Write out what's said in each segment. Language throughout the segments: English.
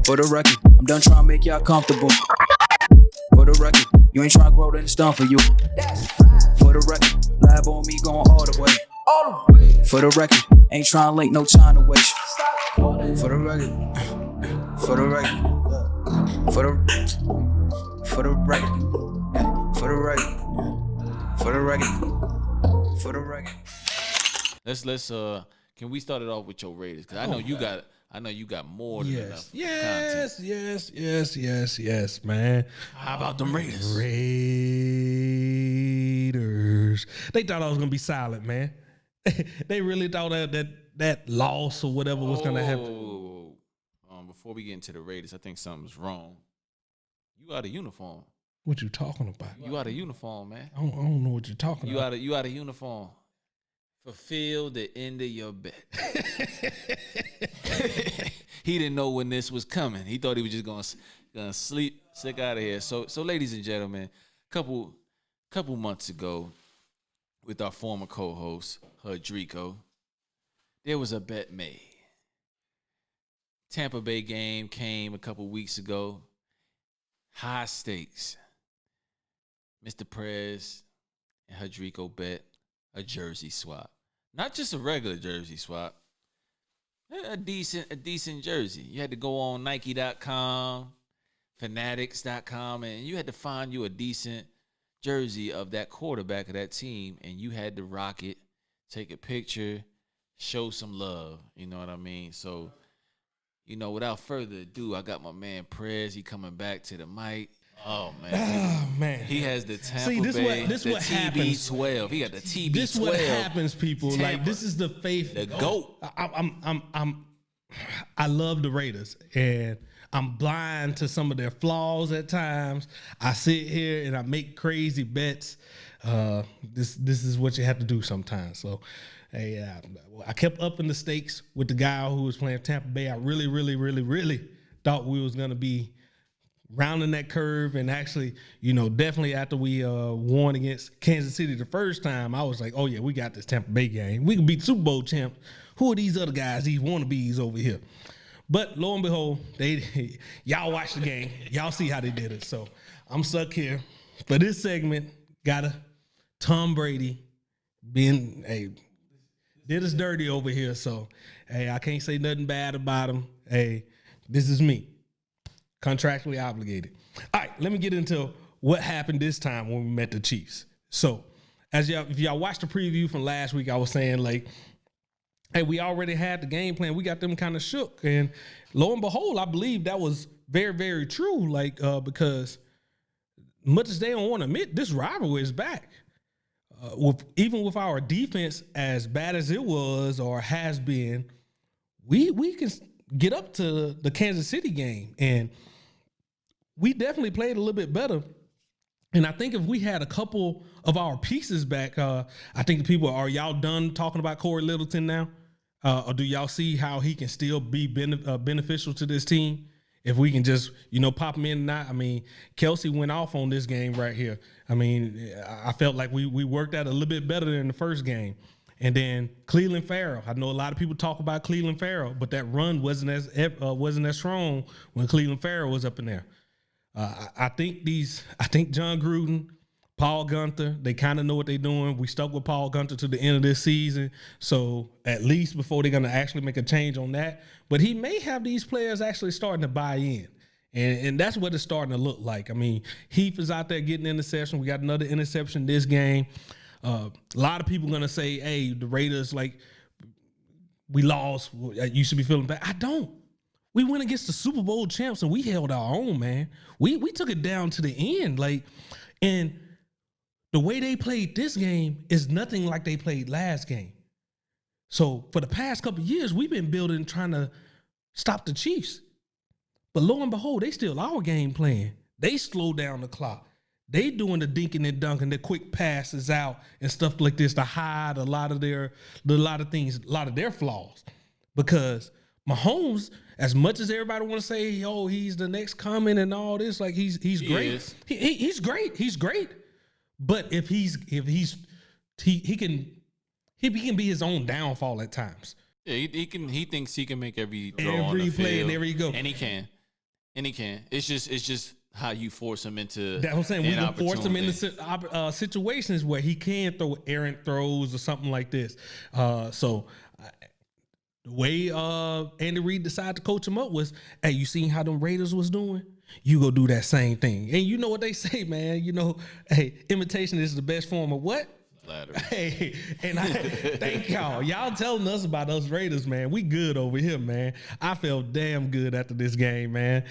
For the record, I'm done trying to make y'all comfortable. For the record, you ain't trying to grow, then it's done for you. For the record, lab on me going all the way. For the record, ain't trying to link, no time to waste. For the record, for the record, for the record, for the record, for the record, for the record. Let's can we start it off with your Raiders? Because I know you got more than enough content. Yes, man. How about them Raiders? Raiders. They thought I was gonna be silent, man. They really thought that loss or whatever was gonna happen. Before we get into the Raiders, I think something's wrong. You out of uniform. What you talking about? You out of uniform, man. I don't know what you're talking about. You out of uniform. Fulfill the end of your bet. He didn't know when this was coming. He thought he was just gonna sleep, sick out of here. So ladies and gentlemen, couple months ago, with our former co-host Hudrico, there was a bet made. Tampa Bay game came a couple weeks ago. High stakes. Mr. Perez and Hudrico bet a jersey swap. Not just a regular jersey swap. A decent jersey. You had to go on Nike.com, Fanatics.com, and you had to find you a decent jersey of that quarterback of that team, and you had to rock it, take a picture, show some love. You know what I mean? So, without further ado, I got my man Prez. He coming back to the mic. Oh, man. Oh, man. He has the Tampa Bay, the TB12. He got the TB12. This what happens, people. Tampa. Like, this is the faith. The GOAT. I love the Raiders, and I'm blind to some of their flaws at times. I sit here and I make crazy bets. This is what you have to do sometimes. So, hey, I kept upping the stakes with the guy who was playing Tampa Bay. I really, really, really, really thought we was going to be rounding that curve, and actually, definitely after we won against Kansas City the first time, I was like, oh yeah, we got this Tampa Bay game. We can beat Super Bowl champs. Who are these other guys, these wannabes over here? But lo and behold, y'all watch the game. Y'all see how they did it. So I'm stuck here. For this segment, got a Tom Brady did us dirty over here. So, hey, I can't say nothing bad about him. Hey, this is me. Contractually obligated. All right, let me get into what happened this time when we met the Chiefs. So, if y'all watched the preview from last week, I was saying, like, hey, we already had the game plan. We got them kind of shook. And lo and behold, I believe that was very, very true. Like, because much as they don't want to admit, this rivalry is back. Even with our defense as bad as it was or has been, we can get up to the Kansas City game. And we definitely played a little bit better. And I think if we had a couple of our pieces back, I think are y'all done talking about Corey Littleton now? Or do y'all see how he can still be beneficial to this team? If we can just, pop him in and not. I mean, Kelsey went off on this game right here. I mean, I felt like we worked that a little bit better than the first game. And then Cleveland Farrell. I know a lot of people talk about Cleveland Farrell, but that run wasn't as strong when Cleveland Farrell was up in there. I think John Gruden, Paul Gunther, they kind of know what they're doing. We stuck with Paul Gunther to the end of this season. So at least before they're going to actually make a change on that. But he may have these players actually starting to buy in. And that's what it's starting to look like. I mean, Heath is out there getting interception. We got another interception this game. A lot of people going to say, hey, the Raiders, like, we lost. You should be feeling bad. I don't. We went against the Super Bowl champs and we held our own, man. We took it down to the end. Like, and the way they played this game is nothing like they played last game. So for the past couple of years, we've been building, trying to stop the Chiefs. But lo and behold, they still our game plan. They slow down the clock. They doing the dinking and dunking, the quick passes out and stuff like this to hide a lot of their flaws. Because Mahomes, as much as everybody want to say, oh, he's the next coming and all this, like he's great. He's great. He's great. But if he can be his own downfall at times. Yeah, he thinks he can make every throw on the play, field, and there you go. And he can. And he can. It's just how you force him into. That's what I'm saying. We can force him inopportune into situations where he can throw errant throws or something like this. The way Andy Reid decided to coach him up was, hey, you seen how them Raiders was doing? You go do that same thing. And you know what they say, man. Hey, imitation is the best form of what? Flattery. Hey, and I thank y'all. Y'all telling us about us Raiders, man. We good over here, man. I felt damn good after this game, man.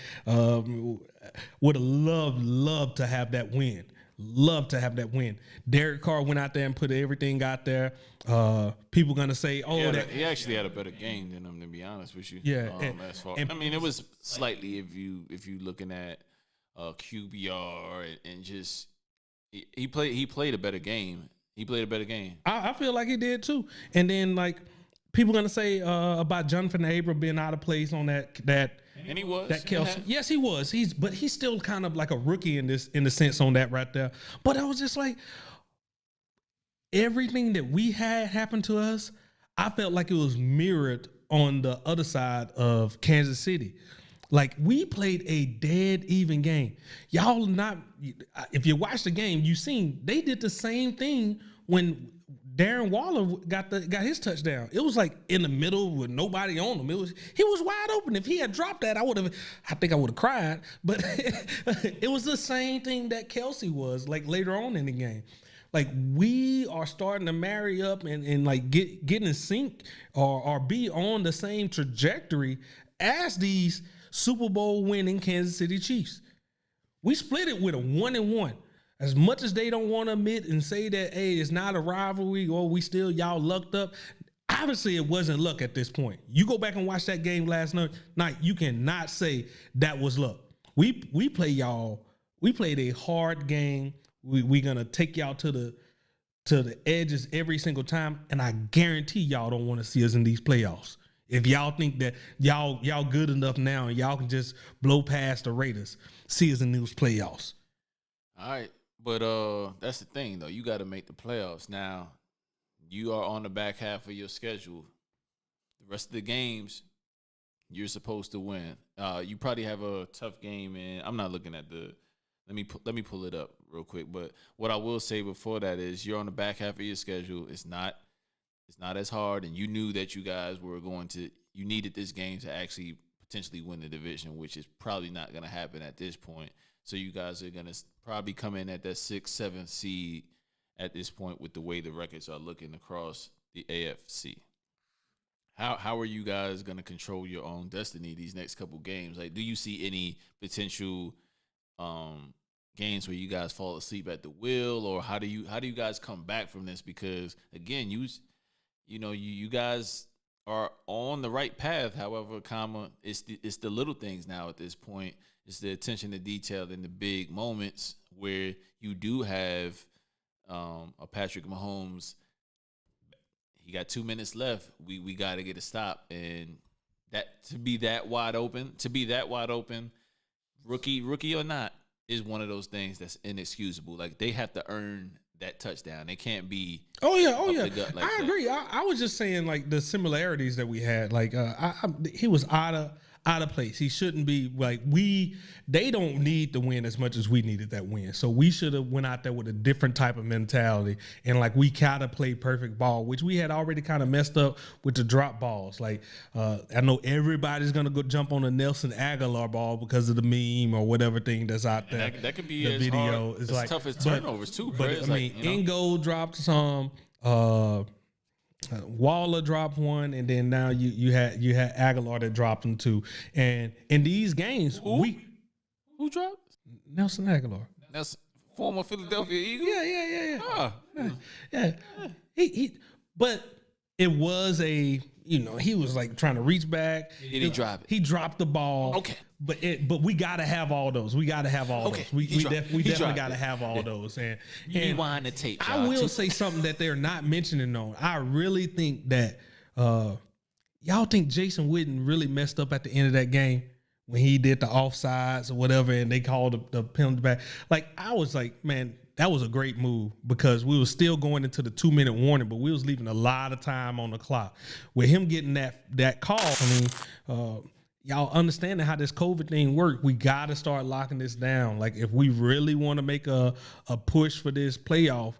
Would have loved to have that win. Love to have that win. Derek Carr went out there and put everything out there. People gonna say, "Oh, he actually had a better game than him." To be honest with you, yeah. As far, I mean, it was slightly if you looking at QBR and just he played a better game. He played a better game. I feel like he did too. And then like people gonna say about Jonathan Abram being out of place on that. And he was. That Kelce. Yes, he was. He's still kind of like a rookie in the sense on that right there. But I was just like, everything that we had happen to us, I felt like it was mirrored on the other side of Kansas City. Like we played a dead even game. Y'all not. If you watch the game, you seen they did the same thing when Darren Waller got his touchdown. It was like in the middle with nobody on him. He was wide open. If he had dropped that, I think I would have cried. But it was the same thing that Kelce was like later on in the game. Like we are starting to marry up and like get in sync or be on the same trajectory as these Super Bowl winning Kansas City Chiefs. We split it with a 1-1. As much as they don't want to admit and say that, hey, it's not a rivalry or we still y'all lucked up. Obviously, it wasn't luck at this point. You go back and watch that game last night, you cannot say that was luck. We played a hard game. We gonna take y'all to the edges every single time, and I guarantee y'all don't want to see us in these playoffs. If y'all think that y'all good enough now and y'all can just blow past the Raiders, see us in these playoffs. All right. But that's the thing, though. You got to make the playoffs. Now, you are on the back half of your schedule. The rest of the games, you're supposed to win. You probably have a tough game, and I'm not looking at the – let me pull it up real quick. But what I will say before that is you're on the back half of your schedule. It's not as hard, and you knew that you guys were going to – you needed this game to actually potentially win the division, which is probably not going to happen at this point. So you guys are going to probably come in at that 6th, 7th seed at this point with the way the records are looking across the AFC. How are you guys going to control your own destiny these next couple games? Like, do you see any potential games where you guys fall asleep at the wheel, or how do you guys come back from this? Because again, you guys are on the right path. However, it's the little things now at this point. It's the attention to detail in the big moments where you do have a Patrick Mahomes. He got 2 minutes left. We got to get a stop, and that to be that wide open, rookie or not, is one of those things that's inexcusable. Like they have to earn that touchdown. They can't be. Oh yeah. Like I agree. I was just saying like the similarities that we had. Like he was out of place. He shouldn't be like they don't need to win as much as we needed that win. So we should have went out there with a different type of mentality. And like we kind of played perfect ball, which we had already kind of messed up with the drop balls. Like I know everybody's going to go jump on a Nelson Aguilar ball because of the meme or whatever thing that's out there. That could be the as video hard, is as like, tough as turnovers too. But I mean, Ingold dropped some. Waller dropped one, and then now you had Aguilar that dropped them too. And in these games, who dropped? Nelson Aguilar. That's former Philadelphia Eagle. Yeah. But it was he was like trying to reach back. Did he drop it? He dropped the ball. Okay. But we got to have all those. We got to have all those. We definitely got to have all those. And rewind the tape. I will say something that they're not mentioning on. I really think that y'all think Jason Witten really messed up at the end of that game when he did the offsides or whatever, and they called the penalty back. Like I was like, man, that was a great move because we were still going into the 2-minute warning, but we was leaving a lot of time on the clock. With him getting that call, I mean. y'all understanding how this COVID thing work, we got to start locking this down. Like, if we really want to make a push for this playoff,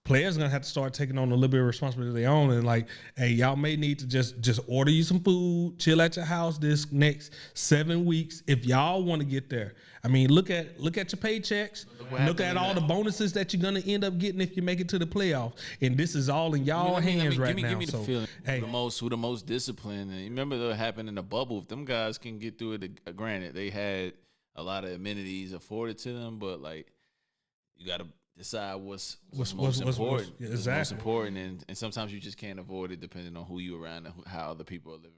players gonna have to start taking on a little bit of responsibility of their own. And like, hey, y'all may need to just order you some food, chill at your house this next 7 weeks if y'all want to get there. I mean, look at your paychecks. Look at all the bonuses that you're gonna end up getting if you make it to the playoffs. And this is all in y'all hands right now. Give me the feeling. Hey, Who the most disciplined? And you remember that happened in the bubble. If them guys can get through it, granted they had a lot of amenities afforded to them, but like, you got to decide what's most important. Exactly. Most important, and sometimes you just can't avoid it depending on who you around and how other people are living.